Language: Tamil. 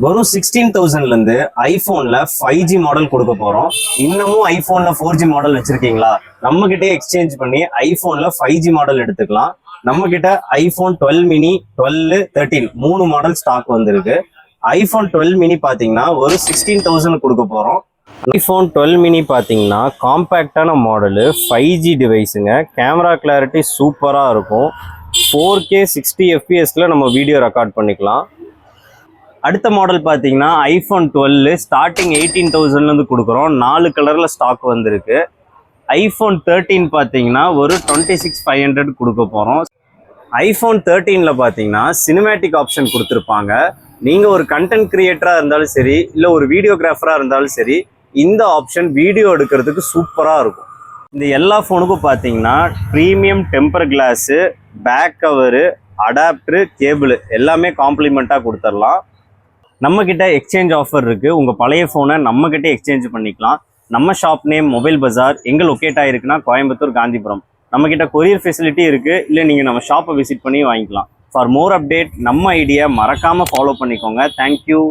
வெறும் 16,000ல இருந்து ஐபோன்ல 5G மாடல் கொடுக்க போறோம். இன்னமும் ஐபோன்ல 4G மாடல் வச்சிருக்கீங்களா? நம்ம கிட்டே எக்ஸ்சேஞ்ச் பண்ணி ஐபோன்ல 5G மாடல் எடுத்துக்கலாம். நம்ம கிட்ட ஐபோன் 12 மினி, 12, 13 3 மாடல் ஸ்டாக் வந்திருக்கு. ஐபோன் 12 மினி பாத்தீங்கன்னா ஒரு 16,000 கொடுக்க போறோம். ஐபோன் 12 மினி பாத்தீங்கன்னா காம்பேக்டான மாடலு, 5G டிவைஸுங்க. கேமரா கிளாரிட்டி சூப்பரா இருக்கும். 4K 60 fpsல நம்ம வீடியோ ரெக்கார்ட் பண்ணிக்கலாம். அடுத்த மாடல் பார்த்தீங்கன்னா ஐஃபோன் 12 ஸ்டார்டிங் 18,000லேருந்து கொடுக்குறோம். 4 கலரில் ஸ்டாக் வந்திருக்கு. ஐஃபோன் 13 பார்த்தீங்கன்னா ஒரு 26,500 கொடுக்க போகிறோம். ஐஃபோன் 13ல் பார்த்தீங்கன்னா சினிமேட்டிக் ஆப்ஷன் கொடுத்துருப்பாங்க. நீங்கள் ஒரு கண்டென்ட் கிரியேட்டராக இருந்தாலும் சரி, இல்லை ஒரு வீடியோகிராஃபராக இருந்தாலும் சரி, இந்த ஆப்ஷன் வீடியோ எடுக்கிறதுக்கு சூப்பராக இருக்கும். இந்த எல்லா ஃபோனுக்கும் பார்த்தீங்கன்னா premium temper glass, back cover, adapter, cable எல்லாமே காம்ப்ளிமெண்ட்டாக கொடுத்துடலாம். நம்மக்கிட்ட எக்ஸ்சேஞ்ச் ஆஃபர் இருக்குது. உங்கள் பழைய ஃபோனை நம்மக்கிட்ட எக்ஸ்சேஞ்ச் பண்ணிக்கலாம். நம்ம ஷாப் நேம் மொபைல் பஜார். எங்கே லொக்கேட் ஆகிருக்குன்னா கோயம்புத்தூர், காந்திபுரம். நம்மக்கிட்ட கொரியர் ஃபெசிலிட்டி இருக்குது. இல்லை நீங்கள் நம்ம ஷாப்பை விசிட் பண்ணி வாங்கிக்கலாம். ஃபார் மோர் அப்டேட் நம்ம ஐடியா மறக்காமல் ஃபாலோ பண்ணிக்கோங்க. தேங்க்யூ.